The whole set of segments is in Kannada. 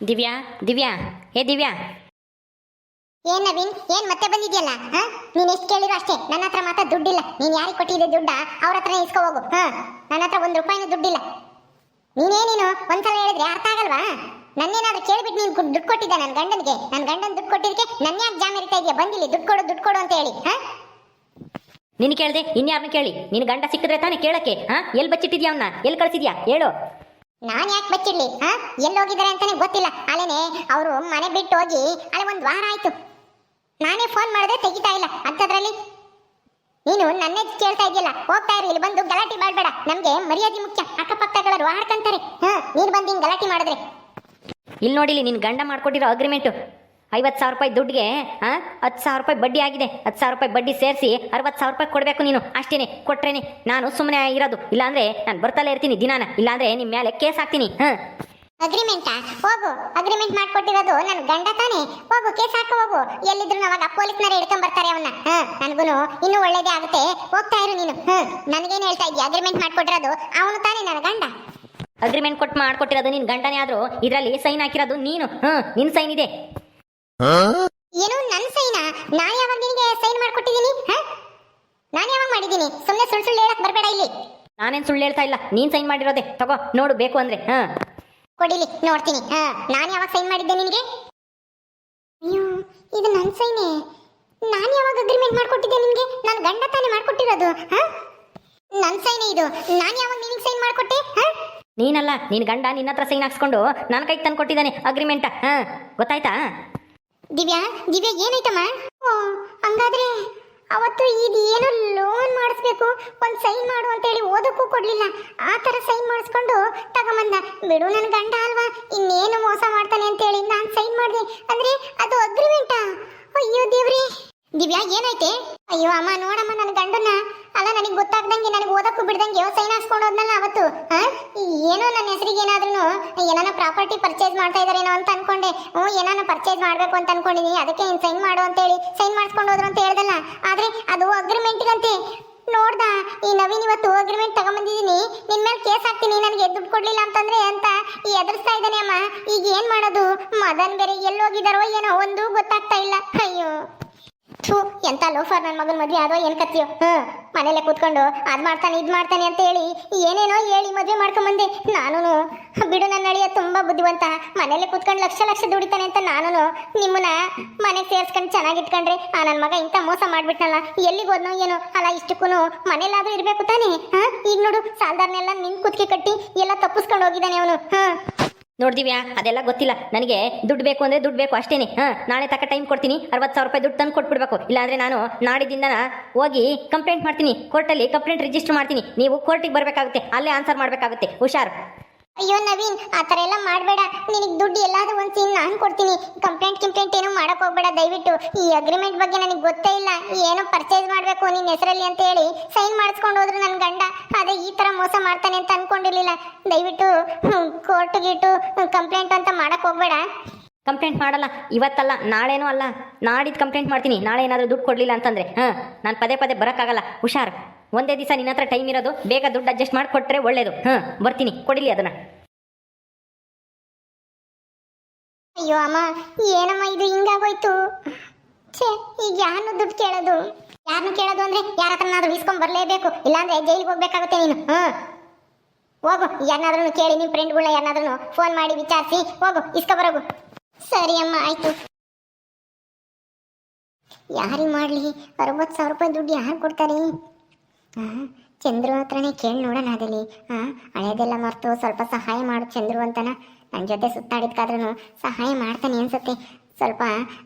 ದಿವ್ಯಾ ದಿವ್ಯಾ ಹೇ ದಿವ್ಯಾ. ಏನ್ ನವೀನ್, ಏನ್ ಮತ್ತೆ ಬಂದಿದ್ಯಲ್ಲ? ನೀನ್ ಎಷ್ಟು ಕೇಳಿರೋ ಅಷ್ಟೇ. ನನ್ನ ಹತ್ರ ಮಾತ್ರ ದುಡ್ಡಿಲ್ಲ. ನೀನ್ ಯಾರಿಗೆ ಕೊಟ್ಟಿದ್ದೆ ದುಡ್ಡ ಅವ್ರ ಹತ್ರ ಇಸ್ಕೊ ಹೋಗು. ನನ್ನ ಹತ್ರ ಒಂದು ರೂಪಾಯಿನೂ ದುಡ್ಡಿಲ್ಲ. ನೀನೇನೇನು ಒಂದ್ಸಲ ಹೇಳಿದ್ರೆ ಅರ್ಥ ಆಗಲ್ವಾ? ನನ್ನೇನಾದ್ರೂ ಕೇಳ್ಬಿಟ್ಟು ನೀನ್ ದುಡ್ಡು ಕೊಟ್ಟಿದ್ದ ನನ್ನ ಗಂಡನಿಗೆ? ನನ್ನ ಗಂಡನ ದುಡ್ಡು ಕೊಟ್ಟಿದ್ದಕ್ಕೆ ನನ್ನ ಯಾಕೆ ಜಾಮ ಇರ್ತಾ ಇದೆಯಾ? ಬಂದಿಲ್ಲಿ ದುಡ್ಡು ಕೊಡು ಅಂತ ಹೇಳಿ. ನಿನ್ ಕೇಳ್ದೆ ಇನ್ಯಾರನ್ನ ಕೇಳಿ? ನಿನ್ ಗಂಡ ಸಿಕ್ಕಿದ್ರೆ ತಾನೇ ಕೇಳಕ್ಕೆ. ಎಲ್ಲಿ ಬಚ್ಚಿಟ್ಟಿದ್ಯಾ ಅವನ್ನ? ಎಲ್ಲಿ ಕಳ್ಸಿದ್ಯಾ ಹೇಳು? ನಾನ್ ಯಾಕೆ ಬಚ್ಚಿಡ್ಲಿ? ಎಲ್ಲಿ ಹೋಗಿದ್ದಾರೆ ಅಂತಾನೆ ಗೊತ್ತಿಲ್ಲ. ಅಲ್ಲೇನೆ ಅವರು ಮನೆ ಬಿಟ್ಟು ಹೋಗಿ ಅಲ್ಲೇ ಒಂದ್ ವಾರ ಆಯ್ತು. ನಾನೇ ಫೋನ್ ಮಾಡಿದ್ರೆ ತೆಗಿತಾ ಇಲ್ಲ. ಅಂಥದ್ರಲ್ಲಿ ನೀನು ನನ್ನೇ ಕೇಳ್ತಾ ಇದೆಯಲ್ಲ. ಹೋಗ್ತಾ ಇರು, ಇಲ್ಲಿ ಬಂದು ಗಲಾಟೆ ಮಾಡಬೇಡ. ನಮ್ಗೆ ಮರ್ಯಾದೆ ಮುಖ್ಯ. ಅಕ್ಕಪಕ್ಕಗಳರು ಆಡ್ಕಂತಾರೆ. ನೀನ್ ಬಂದು ಹಿಂಗ್ ಗಲಾಟೆ ಮಾಡಿದ್ರೆ ಇಲ್ಲಿ ನೋಡಿಲಿ, ನಿನ್ ಗಂಡ ಮಾಡ್ಕೊಟ್ಟಿರೋ ಅಗ್ರಿಮೆಂಟು 50,000 ರೂಪಾಯಿ ದುಡ್ಡಿಗೆ 10,000 ರೂಪಾಯಿ ಬಡ್ಡಿ ಆಗಿದೆ. 10,000 ರೂಪಾಯಿ ಬಡ್ಡಿ ಸೇರಿಸಿ 60,000 ರೂಪಾಯಿ ಕೊಡಬೇಕು ನೀನು. ಅಷ್ಟೇನೆ, ಕೊಟ್ರೇನೆ ನಾನು ಸುಮ್ಮನೆ ಇರೋದು. ಇಲ್ಲಾಂದ್ರೆ ನಾನು ಬರ್ತಲೇ ಇರ್ತೀನಿ ದಿನಾನ. ಇಲ್ಲಾಂದ್ರೆ ನಿಮ್ಮ ಮೇಲೆ ಕೇಸ್ ಹಾಕ್ತೀನಿ. ಅಗ್ರಿಮೆಂಟಾ? ಹೋಗು, ಅಗ್ರಿಮೆಂಟ್ ಮಾಡ್ಕೊಟ್ಟಿರೋದು ನನ್ನ ಗಂಡ ತಾನೇ. ಹೋಗು, ಕೇಸ್ ಹಾಕ ಹೋಗು. ಎಲ್ಲಿದ್ರು ಅವಾಗ ಪೊಲೀಸ್ನವ್ರು ಹಿಡ್ಕೊಂಡ್ ಬರ್ತಾರೆ ಅವನ್ನ. ನನ್ಗೂನು ಇನ್ನೂ ಒಳ್ಳೇದೇ ಆಗುತ್ತೆ. ಹೋಗ್ತಾ ಇರು ನೀನು. ನನಗೇನು ಹೇಳ್ತಾ ಇದ್ಯಾ? ಅಗ್ರಿಮೆಂಟ್ ಮಾಡ್ಕೊಟ್ಟಿರೋದು ಅವನು ತಾನೇ, ನನ್ನ ಗಂಡ. ಅಗ್ರಿಮೆಂಟ್ ಮಾಡ್ಕೊಟ್ಟಿರೋದು ನಿನ್ ಗಂಡನೇ ಆದ್ರೂ ಇದರಲ್ಲಿ ಸೈನ್ ಹಾಕಿರೋದು ನೀನು. ನಿನ್ ಸೈನ್ ಇದೆ. ಏನು ನನ್ನ ಸೈನಾ? ನಾನು ಯಾವಾಗ ನಿನಗೆ ಸೈನ್ ಮಾಡ್ಕೊಟ್ಟಿದ್ದೀನಿ? ನಾನು ಯಾವಾಗ ಮಾಡಿದ್ದೀನಿ? ಸುಮ್ಮನೆ ಸುಳ್ಳು ಹೇಳಕ್ ಬರಬೇಡ ಇಲ್ಲಿ. ನಾನೇನ್ ಸುಳ್ಳು ಹೇಳ್ತಾ ಇಲ್ಲ, ನೀನ್ ಸೈನ್ ಮಾಡಿರೋದೆ. ತಗೋ ನೋಡು, ಬೇಕು ಅಂದ್ರೆ. ಕೊಡಿಲಿ, ನೋಡ್ತೀನಿ. ನಾನು ಯಾವಾಗ ಸೈನ್ ಮಾಡಿದ್ದೆ ನಿನಗೆ? ಅಯ್ಯೋ, ಇದು ನನ್ನ ಸೈನೇ. ನಾನು ಯಾವಾಗ ಅಗ್ರಿಮೆಂಟ್ ಮಾಡ್ಕೊಟ್ಟಿದ್ದೆ ನಿನಗೆ? ನನ್ನ ಗಂಡ ತಾನೇ ಮಾಡ್ಕೊಟ್ಟಿರೋದು. ನನ್ನ ಸೈನೇ ಇದು. ನಾನು ಯಾವಾಗ ನಿನಗೆ ಸೈನ್ ಮಾಡ್ಕೊಟ್ಟೆ? ನೀನಲ್ಲ, ನಿನ್ ಗಂಡ ನಿನ್ನ ಹತ್ರ ಸೈನ್ ಹಾಕ್ಸ್ಕೊಂಡು ನನ್ನ ಕೈಗೆ ತಂದು ಕೊಟ್ಟಿದ್ದಾನೆ ಅಗ್ರಿಮೆಂಟ್. ಗೊತ್ತಾಯ್ತಾ? ದಿವ್ಯಾ, ದಿವ್ಯಾ ಏನಾಯ್ತಮ್ಮ? ಹಂಗಾದ್ರೆ ಅವತ್ತು ಇದು ಏನೋ ಲೋನ್ ಮಾಡಿಸ್ಬೇಕು, ಒಂದು ಸೈನ್ ಮಾಡು ಅಂತೇಳಿ ಓದಕ್ಕೂ ಕೊಡ್ಲಿಲ್ಲ. ಆ ಥರ ಸೈನ್ ಮಾಡಿಸ್ಕೊಂಡು ತಗೊಂಬಂದ. ಬಿಡು, ನನ್ನ ಗಂಡ ಅಲ್ವಾ, ಇನ್ನೇನು ಮೋಸ ಮಾಡ್ತಾನೆ ಅಂತೇಳಿ ನಾನು ಸೈನ್ ಮಾಡಿದೆ. ಅಂದ್ರೆ ಅದು ಅಗ್ರಿಮೆಂಟಾ? ಅಯ್ಯೋ ದೇವ್ರಿ. ದಿವ್ಯಾ ಏನಾಯ್ತೆ? ಅಯ್ಯೋ ಅಮ್ಮ, ನೋಡಮ್ಮ ನನ್ನ ಗಂಡನ. ಅಲ್ಲ, ನನಗೆ ಗೊತ್ತಾಗ್ದಂಗೆ, ನನಗೆ ಓದಕ್ಕೂ ಬಿಡ್ದಂಗೆ ಸೈನ್ ಹಾಕ್ಸ್ಕೊಂಡು ಹೋದ್ನಲ್ಲ ಅವತ್ತು. ಏನೋ ನನ್ನ ಹೆಸರಿಗೆ ಏನಾದ್ರೂ ಏನಾನ ಪ್ರಾಪರ್ಟಿ ಪರ್ಚೇಸ್ ಮಾಡ್ತಾ ಇದಾರೇನೋ ಅಂತ ಅನ್ಕೊಂಡೆ. ಏನಾನ ಪರ್ಚೇಸ್ ಮಾಡ್ಬೇಕು ಅಂತ ಅನ್ಕೊಂಡಿದೀನಿ. ಅದಕ್ಕೆ ನೀನು ಸೈನ್ ಮಾಡು ಅಂತೇಳಿ ಸೈನ್ ಮಾಡಿಸ್ಕೊಂಡು ಹೋದ್ರು ಅಂತ ಹೇಳ್ದಲ್ಲ. ಆದ್ರೆ ಅದು ಅಗ್ರಿಮೆಂಟ್ಗಂತೆ. ನೋಡ್ದ ಈ ನವೀನ್ ಇವತ್ತು ಅಗ್ರಿಮೆಂಟ್ ತಗೊಂಬಂದಿದ್ದೀನಿ, ನಿನ್ ಮೇಲೆ ಕೇಸ್ ಹಾಕ್ತೀನಿ ನನಗೆ ದುಡ್ಡು ಕೊಡ್ಲಿಲ್ಲ ಅಂತಂದ್ರೆ ಅಂತ ಎದುರಿಸ್ತಾ ಇದ್ದಾನೆ ಅಮ್ಮ. ಈಗ ಏನ್ ಮಾಡೋದು? ಮದನ್ ಬೇರೆ ಎಲ್ಲೋಗಿದಾರೋ ಏನೋ, ಒಂದು ಗೊತ್ತಾಗ್ತಾ ಇಲ್ಲ. ಅಯ್ಯೋ ಥೂ, ಎಂತ ಲೋಫರ್ ನನ್ನ ಮಗನ ಮದುವೆ ಆದೋ ಏನ್ ಕತ್ತಿಯೋ. ಮನೇಲೆ ಕೂತ್ಕೊಂಡು ಅದ್ ಮಾಡ್ತಾನೆ ಇದ್ ಮಾಡ್ತಾನೆ ಅಂತ ಹೇಳಿ ಏನೇನೋ ಹೇಳಿ ಮದುವೆ ಮಾಡ್ಕೊಂಬಂದೆ. ನಾನು ಬಿಡು, ನನ್ನ ಅಳಿಯ ತುಂಬಾ ಬುದ್ಧಿವಂತ. ಮನೇಲೆ ಕೂತ್ಕೊಂಡು ಲಕ್ಷ ದುಡಿತಾನೆ ಅಂತ ನಾನು ನಿಮ್ಮನ್ನ ಮನೆಗೆ ಸೇರ್ಸ್ಕೊಂಡು ಚೆನ್ನಾಗಿಟ್ಕೊಂಡ್ರೆ ನನ್ನ ಮಗ ಇಂಥ ಮೋಸ ಮಾಡ್ಬಿಟ್ನಲ್ಲ. ಎಲ್ಲಿಗೆ ಹೋದ್ನೋ ಏನೋ. ಅಲ್ಲ, ಇಷ್ಟಕ್ಕೂ ಮನೇಲಾದ್ರೂ ಇರ್ಬೇಕು ತಾನೆ. ಈಗ ನೋಡು, ಸಾಲದಾರನೆಲ್ಲ ನಿನ್ ಕುತ್ತಿಗೆ ಕಟ್ಟಿ ಎಲ್ಲ ತಪ್ಪಿಸ್ಕೊಂಡು ಹೋಗಿದ್ದಾನೆ ಅವನು. ನೋಡ್ದಿವ್ಯಾ, ಅದೆಲ್ಲ ಗೊತ್ತಿಲ್ಲ ನನಗೆ. ದುಡ್ಡು ಬೇಕು ಅಂದ್ರೆ ದುಡ್ಡು ಬೇಕು ಅಷ್ಟೇನೆ. ನಾಳೆ ತಕ್ಕ ಟೈಮ್ ಕೊಡ್ತೀನಿ. 60,000 ರೂಪಾಯಿ ದುಡ್ಡು ತಂದು ಕೊಟ್ಬಿಡ್ಬೇಕು. ಇಲ್ಲಾಂದ್ರೆ ನಾನು ನಾಡಿದಿಂದ ಹೋಗಿ ಕಂಪ್ಲೇಂಟ್ ಮಾಡ್ತೀನಿ. ಕೋರ್ಟಲ್ಲಿ ಕಂಪ್ಲೇಂಟ್ ರಿಜಿಸ್ಟರ್ ಮಾಡ್ತೀನಿ. ನೀವು ಕೋರ್ಟಿಗೆ ಬರಬೇಕಾಗುತ್ತೆ, ಅಲ್ಲೇ ಆನ್ಸರ್ ಮಾಡಬೇಕಾಗುತ್ತೆ. ಹುಷಾರ್. ಅಯ್ಯೋ ನವೀನ್, ಆ ಥರ ಎಲ್ಲ ಮಾಡಬೇಡ. ನಿನಗೆ ದುಡ್ಡು ಎಲ್ಲಾದ್ರೂ ಒಂದು ಸೀನ್ ನಾನು ಕೊಡ್ತೀನಿ. ಕಂಪ್ಲೇಂಟ್ ಏನೂ ಮಾಡಕ್ ಹೋಗ್ಬೇಡ ದಯವಿಟ್ಟು. ಈ ಅಗ್ರಿಮೆಂಟ್ ಬಗ್ಗೆ ನನಗೆ ಗೊತ್ತೇ ಇಲ್ಲ. ಏನೋ ಪರ್ಚೇಸ್ ಮಾಡಬೇಕು ನಿನ್ನ ಹೆಸರಲ್ಲಿ ಅಂತ ಹೇಳಿ ಸೈನ್ ಮಾಡಿಸ್ಕೊಂಡು ಹೋದ್ರು ನನ್ನ ಗಂಡ. ಅದೇ ಈ ಥರ ಮೋಸ ಮಾಡ್ತಾನೆ ಅಂತ ಅನ್ಕೊಂಡಿರ್ಲಿಲ್ಲ. ದಯವಿಟ್ಟು ಕೋರ್ಟ್ ಗೀಟು ಕಂಪ್ಲೇಂಟ್ ಅಂತ ಮಾಡಕ್ ಹೋಗ್ಬೇಡ. ಕಂಪ್ಲೇಂಟ್ ಮಾಡಲ್ಲ, ಇವತ್ತಲ್ಲ ನಾಳೆನೂ ಅಲ್ಲ, ನಾಡಿದ್ದು ಕಂಪ್ಲೇಂಟ್ ಮಾಡ್ತೀನಿ. ನಾಳೆ ಏನಾದರೂ ದುಡ್ಡು ಕೊಡಲಿಲ್ಲ ಅಂತಂದರೆ ನಾನು ಪದೇ ಬರೋಕ್ಕಾಗಲ್ಲ. ಹುಷಾರ್. ಒಂದೇ ದಿವಸ ನಿನ್ನ ಹತ್ರ ಟೈಮ್ ಇರೋದು. ಬೇಗ ದುಡ್ಡು ಅಡ್ಜಸ್ಟ್ ಮಾಡಿ ಕೊಟ್ಟರೆ ಒಳ್ಳೇದು. ಬರ್ತೀನಿ, ಕೊಡಿಲಿ ಅದನ್ನ. ಅಯ್ಯೋ ಅಮ್ಮ, ಏನಮ್ಮ ಇದು ಹಿಂಗಾಗೋಯ್ತು? ಛೇ, ಈಗ ಯಾರನ್ನು ದುಡ್ಡು ಕೇಳೋದು? ಯಾರನ್ನು ಕೇಳೋದು ಅಂದ್ರೆ ಯಾರ ಹತ್ರನಾದ್ರೂ ಇಸ್ಕೊಂಡ್ ಬರಲೇಬೇಕು. ಇಲ್ಲಾಂದ್ರೆ ಜೈಲಿಗೆ ಹೋಗ್ಬೇಕಾಗುತ್ತೆ ನೀನು. ಹೋಗು, ಯಾರನ್ನಾದ್ರೂ ಕೇಳಿ, ನಿಮ್ಮ ಫ್ರೆಂಡ್ಗಳನ್ನ ಯಾರನ್ನಾದ್ರೂ ಫೋನ್ ಮಾಡಿ ವಿಚಾರಿಸಿ ಹೋಗು, ಇಸ್ಕೊಬರೋಗು. ಸರಿ ಅಮ್ಮ, ಆಯ್ತು. ಯಾರಿಗೆ ಮಾಡಲಿ? 60,000 ರೂಪಾಯಿ ದುಡ್ಡು ಯಾರು ಕೊಡ್ತಾರೆ? ಚಂದ್ರು ಹತ್ರನೇ ಕೇಳಿ ನೋಡೋಣ. ಅದಲ್ಲಿ ಹಳೇದೆಲ್ಲ ಮರ್ತು ಸ್ವಲ್ಪ ಸಹಾಯ ಮಾಡು ಚಂದ್ರು ಅಂತನ. ನನ್ನ ಜೊತೆ ಸುತ್ತಾಡಿದ್ಕಾದ್ರೂ ಸಹಾಯ ಮಾಡ್ತಾನೆ ಅನ್ಸುತ್ತೆ. ಸ್ವಲ್ಪ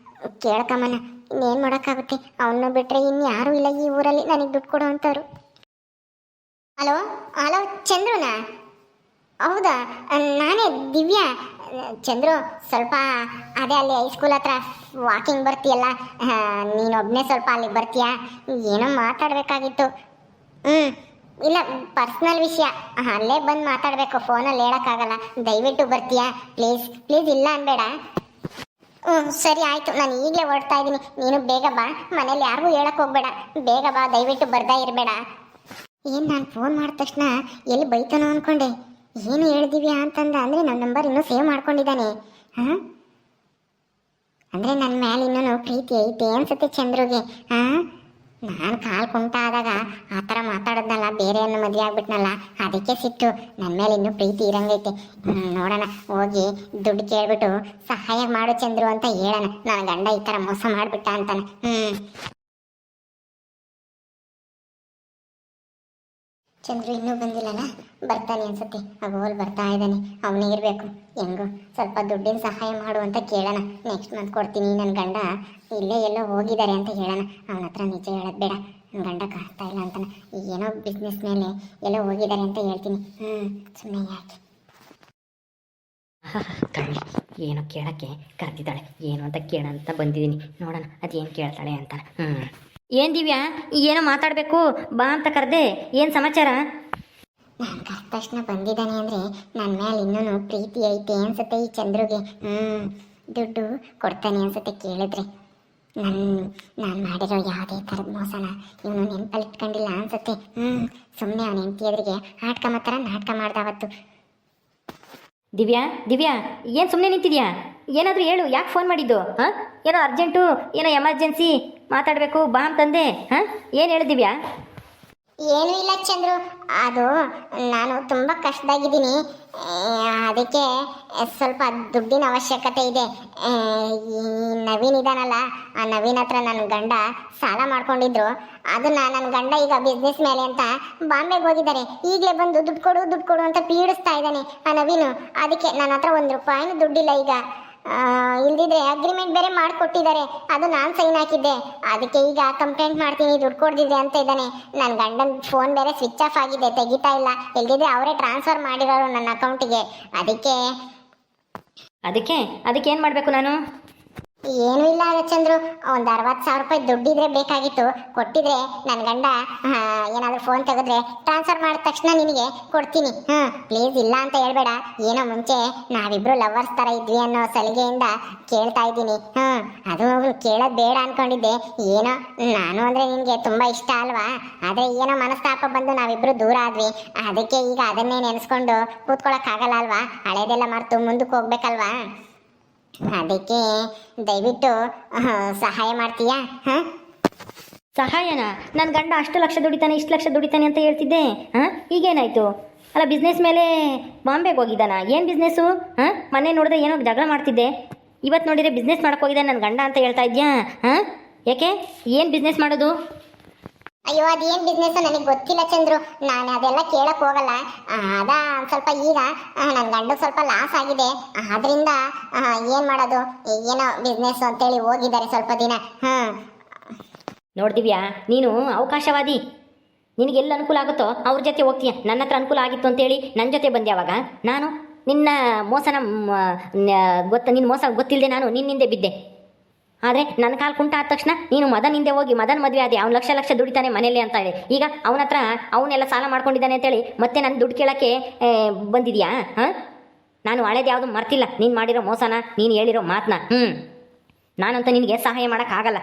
ಕೇಳ್ಕಮ್ಮನ. ಇನ್ನೇನು ಮಾಡೋಕ್ಕಾಗುತ್ತೆ? ಅವನ್ನ ಬಿಟ್ಟರೆ ಇನ್ಯಾರೂ ಇಲ್ಲ ಈ ಊರಲ್ಲಿ ನನಗೆ ದುಡ್ಡು ಕೊಡೋ ಅಂಥವ್ರು. ಹಲೋ ಹಲೋ, ಚಂದ್ರುನಾ? ಹೌದಾ, ನಾನೇ ದಿವ್ಯಾ. ಚಂದ್ರು, ಸ್ವಲ್ಪ ಅದೇ ಅಲ್ಲಿ ಹೈಸ್ಕೂಲ್ ಹತ್ರ ವಾಕಿಂಗ್ ಬರ್ತೀಯಲ್ಲ, ನೀನೊಬ್ಬನೇ ಸ್ವಲ್ಪ ಅಲ್ಲಿಗೆ ಬರ್ತೀಯಾ? ಏನೋ ಮಾತಾಡಬೇಕಾಗಿತ್ತು. ಇಲ್ಲ, ಪರ್ಸ್ನಲ್ ವಿಷಯ. ಅಲ್ಲೇ ಬಂದು ಮಾತಾಡಬೇಕು, ಫೋನಲ್ಲಿ ಹೇಳೋಕ್ಕಾಗಲ್ಲ. ದಯವಿಟ್ಟು ಬರ್ತೀಯಾ ಪ್ಲೀಸ್? ಇಲ್ಲ ಅನ್ಬೇಡ. ಸರಿ ಆಯಿತು, ನಾನು ಈಗಲೇ ಹೊರಡ್ತಾ ಇದ್ದೀನಿ. ನೀನು ಬೇಗ ಬಾ, ಮನೇಲಿ ಯಾರಿಗೂ ಹೇಳಕ್ಕೆ ಹೋಗ್ಬೇಡ. ಬೇಗ ಬಾ, ದಯವಿಟ್ಟು ಬರ್ತಾ ಇರಬೇಡ. ಏನು, ನಾನು ಫೋನ್ ಮಾಡಿದ ತಕ್ಷಣ ಎಲ್ಲಿ ಬೈತಾನೋ ಅಂದ್ಕೊಂಡೆ. ಏನು ಹೇಳ್ದಿವ್ಯಾ ಅಂತಂದ. ಅಂದರೆ ನನ್ನ ನಂಬರ್ ಇನ್ನೂ ಸೇವ್ ಮಾಡ್ಕೊಂಡಿದ್ದಾನೆ. ಹಾಂ ಅಂದರೆ ನನ್ನ ಮೇಲೆ ಇನ್ನೂ ಪ್ರೀತಿ ಐತೆ ಅನ್ಸುತ್ತೆ ಚಂದ್ರುಗೆ. ಹಾಂ ನಾನು ಕಾಲು ಕುಂಟ ಆದಾಗ ಆ ಥರ ಮಾತಾಡೋದ್ನಲ್ಲ, ಬೇರೆಯನ್ನು ಮದುವೆ ಆಗ್ಬಿಟ್ನಲ್ಲ, ಅದಕ್ಕೆ ಸಿಟ್ಟು. ನನ್ನ ಮೇಲೆ ಇನ್ನೂ ಪ್ರೀತಿ ಇರಂಗೈತೆ. ನೋಡೋಣ, ಹೋಗಿ ದುಡ್ಡು ಕೇಳ್ಬಿಟ್ಟು ಸಹಾಯ ಮಾಡು ಚಂದ್ರು ಅಂತ ಹೇಳೋಣ. ನನ್ನ ಗಂಡ ಈ ಥರ ಮೋಸ ಮಾಡಿಬಿಟ್ಟ ಅಂತಾನೆ. ಚಂದ್ರು ಇನ್ನೂ ಬಂದಿಲ್ಲಲ್ಲ, ಬರ್ತಾನೆ ಅನ್ಸುತ್ತೆ. ಅಗೋಲ್ ಬರ್ತಾ ಇದ್ದಾನೆ, ಅವನೇ ಇರಬೇಕು. ಹೆಂಗೋ ಸ್ವಲ್ಪ ದುಡ್ಡಿನ ಸಹಾಯ ಮಾಡು ಅಂತ ಕೇಳೋಣ. ನೆಕ್ಸ್ಟ್ ಮಂತ್ ಕೊಡ್ತೀನಿ. ನನ್ನ ಗಂಡ ಇಲ್ಲೇ ಎಲ್ಲೋ ಹೋಗಿದ್ದಾರೆ ಅಂತ ಹೇಳೋಣ. ಅವನ ಹತ್ರ ನಿಜ ಹೇಳೋದು ಬೇಡ, ನನ್ನ ಗಂಡ ಕಾಡ್ತಾ ಇಲ್ಲ ಅಂತಾನೆ. ಏನೋ ಬಿಸ್ನೆಸ್ ಮೇಲೆ ಎಲ್ಲೋ ಹೋಗಿದ್ದಾರೆ ಅಂತ ಹೇಳ್ತೀನಿ. ಸುಮ್ಮನೆ ಯಾಕೆ ತಳ್ಳಿ, ಏನೋ ಕೇಳೋಕ್ಕೆ ಕರೆದಿದ್ದಾಳೆ. ಏನು ಅಂತ ಕೇಳಂತ ಬಂದಿದ್ದೀನಿ. ನೋಡೋಣ ಅದೇನು ಕೇಳ್ತಾಳೆ ಅಂತ. ಏನು ದಿವ್ಯಾ, ಏನೋ ಮಾತಾಡಬೇಕು ಬಾ ಅಂತ ಕರೆದೆ, ಏನು ಸಮಾಚಾರ? ನಾನು ಕರೆದ ತಕ್ಷಣ ಬಂದಿದ್ದಾನೆ ಅಂದರೆ ನನ್ನ ಮೇಲೆ ಇನ್ನೂ ಪ್ರೀತಿ ಐತೆ ಅನ್ಸುತ್ತೆ ಈ ಚಂದ್ರುಗೆ. ದುಡ್ಡು ಕೊಡ್ತಾನೆ ಅನ್ಸುತ್ತೆ ಕೇಳಿದ್ರೆ. ನಾನು ಮಾಡಿರೋ ಯಾವುದೇ ಥರದ ಮೋಸನ ಇವನು ನೆನಪಲ್ಲಿ ಇಟ್ಕೊಂಡಿಲ್ಲ ಅನ್ಸುತ್ತೆ. ಸುಮ್ಮನೆ ಅವನ ಹೆಂಡತಿ ಎದುರಿಗೆ ನಾಟಕ ಮಾಡ್ದಾವತ್ತು. ದಿವ್ಯಾ, ದಿವ್ಯಾ, ಏನು ಸುಮ್ಮನೆ ನಿಂತಿದ್ಯಾ? ಏನಾದರೂ ಹೇಳು, ಯಾಕೆ ಫೋನ್ ಮಾಡಿದ್ದು? ಹಾಂ, ಏನೋ ಅರ್ಜೆಂಟು, ಏನೋ ಎಮರ್ಜೆನ್ಸಿ ಮಾತಾಡಬೇಕು ಬಾ ಅಂತಂದೆ. ಹಾಂ, ಏನು ಹೇಳು ದಿವ್ಯಾ? ಏನೂ ಇಲ್ಲ ಚಂದ್ರು, ಅದು ನಾನು ತುಂಬ ಕಷ್ಟದಾಗಿದ್ದೀನಿ. ಅದಕ್ಕೆ ಸ್ವಲ್ಪ ದುಡ್ಡಿನ ಅವಶ್ಯಕತೆ ಇದೆ. ಈ ನವೀನ್ ಇದಾನಲ್ಲ, ಆ ನವೀನ್ ಹತ್ರ ನನ್ನ ಗಂಡ ಸಾಲ ಮಾಡ್ಕೊಂಡಿದ್ರು. ಅದನ್ನ ನನ್ನ ಗಂಡ ಈಗ ಬಿಸ್ನೆಸ್ ಮೇಲೆ ಅಂತ ಬಾಂಬೆಗೆ ಹೋಗಿದ್ದಾರೆ. ಈಗಲೇ ಬಂದು ದುಡ್ಡು ಕೊಡು ಅಂತ ಪೀಡಿಸ್ತಾ ಇದ್ದಾನೆ ಆ ನವೀನು. ಅದಕ್ಕೆ ನನ್ನ ಹತ್ರ 1 ರೂಪಾಯಿನೂ ದುಡ್ಡಿಲ್ಲ ಈಗ. ಇಲ್ದಿದ್ರೆ ಅಗ್ರಿಮೆಂಟ್ ಬೇರೆ ಮಾಡಿಕೊಟ್ಟಿದ್ದಾರೆ, ಅದು ನಾನು ಸೈನ್ ಹಾಕಿದ್ದೆ. ಅದಕ್ಕೆ ಈಗ ಕಂಪ್ಲೇಂಟ್ ಮಾಡ್ತೀನಿ ದುಡ್ಡು ಕೊಡ್ದಿದ್ರೆ ಅಂತ ಇದ್ದಾನೆ. ನನ್ನ ಗಂಡನ ಫೋನ್ ಬೇರೆ ಸ್ವಿಚ್ ಆಫ್ ಆಗಿದೆ, ತೆಗಿತಾ ಇಲ್ಲ. ಇಲ್ದಿದ್ರೆ ಅವರೇ ಟ್ರಾನ್ಸ್ಫರ್ ಮಾಡಿರೋರು ನನ್ನ ಅಕೌಂಟಿಗೆ. ಅದಕ್ಕೆ ಏನು ಮಾಡಬೇಕು ನಾನು? ಏನೂ ಇಲ್ಲ ಚಂದ್ರು, ಒಂದು 60,000 ರೂಪಾಯಿ ದುಡ್ಡಿದ್ರೆ ಬೇಕಾಗಿತ್ತು. ಕೊಟ್ಟಿದ್ರೆ ನನ್ನ ಗಂಡ ಏನಾದರೂ ಫೋನ್ ತೆಗೆದ್ರೆ ಟ್ರಾನ್ಸ್ಫರ್ ಮಾಡಿದ ತಕ್ಷಣ ನಿನಗೆ ಕೊಡ್ತೀನಿ. ಪ್ಲೀಸ್ ಇಲ್ಲ ಅಂತ ಹೇಳ್ಬೇಡ. ಏನೋ ಮುಂಚೆ ನಾವಿಬ್ರು ಲವರ್ಸ್ ಥರ ಇದ್ವಿ ಅನ್ನೋ ಸಲಿಗೆಯಿಂದ ಕೇಳ್ತಾ ಇದ್ದೀನಿ. ಅದು ಕೇಳೋದು ಬೇಡ ಅನ್ಕೊಂಡಿದ್ದೆ. ಏನೋ ನಾನು ಅಂದರೆ ನಿನಗೆ ತುಂಬ ಇಷ್ಟ ಅಲ್ವಾ, ಆದರೆ ಏನೋ ಮನಸ್ತಾಪ ಬಂದು ನಾವಿಬ್ರು ದೂರ ಆದ್ವಿ. ಅದಕ್ಕೆ ಈಗ ಅದನ್ನೇ ನೆನೆಸ್ಕೊಂಡು ಕೂತ್ಕೊಳ್ಳೋಕ್ಕಾಗಲ್ಲ ಅಲ್ವಾ, ಹಳೇದೆಲ್ಲ ಮರೆತು ಮುಂದಕ್ಕೆ ಹೋಗ್ಬೇಕಲ್ವಾ. ಅದಕ್ಕೆ ದಯವಿಟ್ಟು ಸಹಾಯ ಮಾಡ್ತೀಯಾ? ಸಹಾಯನಾ? ನನ್ನ ಗಂಡ ಅಷ್ಟು ಲಕ್ಷ ದುಡಿತಾನೆ, ಇಷ್ಟು ಲಕ್ಷ ದುಡಿತಾನೆ ಅಂತ ಹೇಳ್ತಿದ್ದೆ. ಈಗೇನಾಯಿತು? ಅಲ್ಲ, ಬಿಸ್ನೆಸ್ ಮೇಲೆ ಬಾಂಬೆಗೆ ಹೋಗಿದ್ದಾನ? ಏನು ಬಿಸ್ನೆಸ್ಸು? ಮೊನ್ನೆ ನೋಡಿದ್ರೆ ಏನೋ ಜಗಳ ಮಾಡ್ತಿದ್ದೆ, ಇವತ್ತು ನೋಡಿದರೆ ಬಿಸ್ನೆಸ್ ಮಾಡೋಕೆ ಹೋಗಿದ್ದಾನೆ ನನ್ನ ಗಂಡ ಅಂತ ಹೇಳ್ತಾ ಇದೆಯಾ? ಯಾಕೆ, ಏನು ಬಿಸ್ನೆಸ್ ಮಾಡೋದು? ಅಯ್ಯೋ, ಅದೇನು ಬಿಸ್ನೆಸ್ ನನಗೆ ಗೊತ್ತಿಲ್ಲ ಚಂದ್ರು, ನಾನು ಅದೆಲ್ಲ ಕೇಳಕ್ ಹೋಗಲ್ಲ. ಸ್ವಲ್ಪ ಈಗ ನನ್ನ ಗಂಡಗೆ ಸ್ವಲ್ಪ ಲಾಸ್ ಆಗಿದೆ, ಆದ್ರಿಂದ ಏನು ಮಾಡೋದು, ಏನೋ ಬಿಸ್ನೆಸ್ ಅಂತೇಳಿ ಹೋಗಿದ್ದಾರೆ ಸ್ವಲ್ಪ ದಿನ. ನೋಡ್ದಿವ್ಯಾ, ನೀನು ಅವಕಾಶವಾದಿ. ನಿನಗೆಲ್ಲ ಅನುಕೂಲ ಆಗುತ್ತೋ ಅವ್ರ ಜೊತೆ ಹೋಗ್ತೀಯ. ನನ್ನ ಹತ್ರ ಅನುಕೂಲ ಆಗಿತ್ತು ಅಂತೇಳಿ ನನ್ನ ಜೊತೆ ಬಂದೆ. ಅವಾಗ ನಾನು ನಿನ್ನ ಮೋಸನ ನಿನ್ನ ಮೋಸ ಗೊತ್ತಿಲ್ಲದೆ ನಾನು ನಿನ್ನಿಂದೆ ಬಿದ್ದೆ. ಆದರೆ ನನ್ನ ಕಾಲು ಕುಂಟ ಆದ ತಕ್ಷಣ ನೀನು ಮದನ್ ಹಿಂದೆ ಹೋಗಿ ಮದನ್ ಮದುವೆ ಆದೆ. ಅವ್ನು ಲಕ್ಷ ದುಡಿತಾನೆ ಮನೇಲಿ ಅಂತ ಹೇಳಿ ಈಗ ಅವನ ಹತ್ರ ಅವನ್ನೆಲ್ಲ ಸಾಲ ಮಾಡ್ಕೊಂಡಿದ್ದಾನೆ ಅಂತೇಳಿ ಮತ್ತೆ ನನ್ನ ದುಡ್ಡು ಕೇಳೋಕ್ಕೆ ಬಂದಿದ್ಯಾ? ನಾನು ಹಳೇದು ಯಾವುದು ಮರ್ತಿಲ್ಲ. ನೀನು ಮಾಡಿರೋ ಮೋಸನ, ನೀನು ಹೇಳಿರೋ ಮಾತನ್ನ. ನಾನಂತ ನಿನಗೆ ಸಹಾಯ ಮಾಡೋಕ್ಕಾಗಲ್ಲ.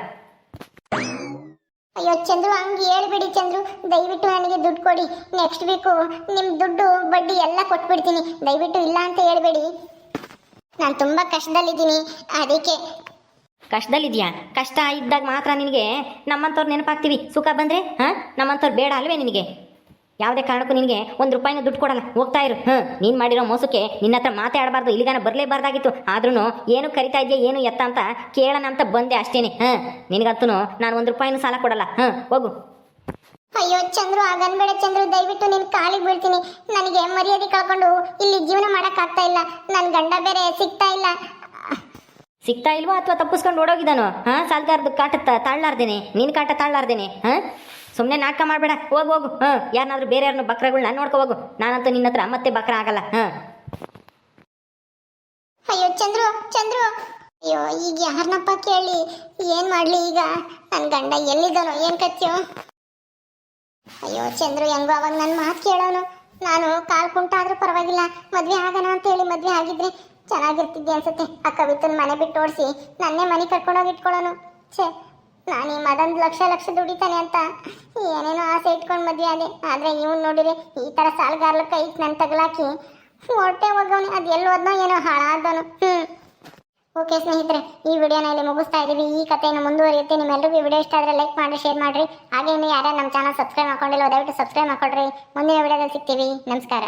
ಅಯ್ಯೋ ಚಂದ್ರು, ಹಂಗೆ ಹೇಳ್ಬಿಡಿ ಚಂದ್ರು, ದಯವಿಟ್ಟು ನನಗೆ ದುಡ್ಡು ಕೊಡಿ. ನೆಕ್ಸ್ಟ್ ವೀಕು ನಿಮ್ಮ ದುಡ್ಡು ಬಡ್ಡಿ ಎಲ್ಲ ಕೊಟ್ಬಿಡ್ತೀನಿ. ದಯವಿಟ್ಟು ಇಲ್ಲ ಅಂತ ಹೇಳ್ಬೇಡಿ. ನಾನು ತುಂಬ ಕಷ್ಟದಲ್ಲಿದ್ದೀನಿ. ಅದಕ್ಕೆ ಕಷ್ಟದಲ್ಲಿದ್ಯಾ? ಕಷ್ಟ ಇದ್ದಾಗ ಮಾತ್ರ ನಿನಗೆ ನಮ್ಮಂಥವ್ರು ನೆನಪಾಗ್ತೀವಿ. ಸುಖ ಬಂದರೆ ನಮ್ಮಂಥವ್ರು ಬೇಡ ಅಲ್ವೇ ನಿನಗೆ? ಯಾವುದೇ ಕಾರಣಕ್ಕೂ ನಿನಗೆ 1 ರೂಪಾಯಿನೂ ದುಡ್ಡು ಕೊಡಲ್ಲ. ಹೋಗ್ತಾ ಇರು. ನೀನು ಮಾಡಿರೋ ಮೋಸಕ್ಕೆ ನಿನ್ನ ಹತ್ರ ಮಾತೇ ಆಡಬಾರ್ದು, ಇಲ್ಲಿಗಾನ ಬರಲೇಬಾರ್ದಾಗಿತ್ತು. ಆದ್ರೂ ಏನು ಕರಿತಾ ಇದೆಯಾ, ಏನು ಎತ್ತ ಅಂತ ಕೇಳೋಣ ಅಂತ ಬಂದೆ ಅಷ್ಟೇನೆ. ನಿನಗಂತೂ ನಾನು 1 ರೂಪಾಯಿನೂ ಸಾಲ ಕೊಡಲ್ಲ. ಹೋಗು. ಅಯ್ಯೋ ಚಂದ್ರು, ಆಗನ್ಬೇಡ ಚಂದ್ರು, ದಯವಿಟ್ಟು ನಿನ್ನ ಕಾಲಿಗೆ ಬೀಳ್ತೀನಿ. ನನಗೆ ಮರ್ಯಾದೆ ಕಳ್ಕೊಂಡು ಇಲ್ಲಿ ಜೀವನ ಮಾಡೋಕ್ಕಾಗ್ತಾ ಇಲ್ಲ. ನನ್ನ ಗಂಡ ಬೇರೆ ಸಿಗ್ತಾ ಇಲ್ವಾ ಅಥವಾ ತಪ್ಪಿಸ್ಕೊಂಡು ಓಡೋಗಿದ್ದಾನೋ? ಸಾಲ್ಗಾರ್ದು ಕಾಟ ತಾಳ್ಲಾರ್ದೇನೆ, ನಿನ್ನ ಕಾಟ ತಾಳ್ಲಾರ್ದೇನೆ. ಸುಮ್ಮನೆ ನಾಟಕ ಮಾಡಬೇಡ. ಹೋಗು. ಯಾರನ್ನಾದ್ರೂ ಬೇರೆ ಯಾರನ್ನು ಬಕ್ರಗಳನ್ನ ನೋಡ್ಕೊ ಹೋಗು. ನಾನಂತೂ ನಿನ್ನ ಹತ್ರ ಮತ್ತೆ ಬಕ್ರ ಆಗಲ್ಲ. ಅಯ್ಯೋ ಚಂದ್ರು, ಅಯ್ಯೋ ಈಗ ಯಾರನ್ನಪ್ಪ ಕೇಳಿ ಏನ್ ಮಾಡ್ಲಿ? ಈಗ ನನ್ನ ಗಂಡ ಎಲ್ಲಿದ್ದಾನೋ, ಏನ್ ಕತ್ಯೋ? ಅಯ್ಯೋ ಚಂದ್ರು, ಹೆಂಗೋ ಅವಾಗ ನನ್ನ ಮಾತು ಕೇಳೋನು. ನಾನು ಕಾಲು ಕುಂಟ ಆದ್ರೂ ಪರವಾಗಿಲ್ಲ, ಮದ್ವೆ ಆಗೋಣ ಅಂತ ಹೇಳಿ ಮದ್ವೆ ಆಗಿದ್ರೆ ಚೆನ್ನಾಗಿರ್ತಿದ್ದೆ ಅನ್ಸುತ್ತೆ. ಆ ಕವಿತನ ಮನೆ ಬಿಟ್ಟು ಓಡಿಸಿ ನನ್ನೇ ಮನೆ ಕರ್ಕೊಂಡೋಗಿ ಇಟ್ಕೊಳ್ಳೋನು. ನಾನು ಈ ಮದನ್ ಲಕ್ಷ ದುಡಿತಾನೆ ಅಂತ ಏನೇನೋ ಆಸೆ ಇಟ್ಕೊಂಡು ಮದ್ವೆ ಆದೆ. ಆದ್ರೆ ಇವನು ನೋಡಿರಿ ಈ ತರ ಸಾಲಗಾರಲ ಕೈ ನನ್ನ ತಗಲಾಕಿ ಹೊಟ್ಟೆ ಹೋಗವನು. ಅದು ಎಲ್ಲಿ ಹೋದ್ನೋ ಏನೋ ಹಾಳಾದವನು. ಓಕೆ ಸ್ನೇಹಿತರೆ, ಈ ವಿಡಿಯೋನ ಇಲ್ಲಿ ಮುಗಿಸ್ತಾ ಇದೀವಿ. ಈ ಕಥೆಯನ್ನು ಮುಂದುವರಿಯುತ್ತೆ. ನಿಮ್ಮೆಲ್ಲರಿಗೂ ಈ ವಿಡಿಯೋ ಇಷ್ಟ ಆದರೆ ಲೈಕ್ ಮಾಡಿ, ಶೇರ್ ಮಾಡಿರಿ. ಹಾಗೆ ಇನ್ನು ಯಾರ್ಯಾರು ನಮ್ಮ ಚಾನಲ್ ಸಬ್ಸ್ಕ್ರೈಬ್ ಮಾಡ್ಕೊಂಡಿಲ್ಲ ದಯವಿಟ್ಟು ಸಬ್ಸ್ಕ್ರೈಬ್ ಮಾಡ್ಕೊಳ್ರಿ. ಮುಂದಿನ ವಿಡಿಯೋದಲ್ಲಿ ಸಿಗ್ತೀವಿ. ನಮಸ್ಕಾರ.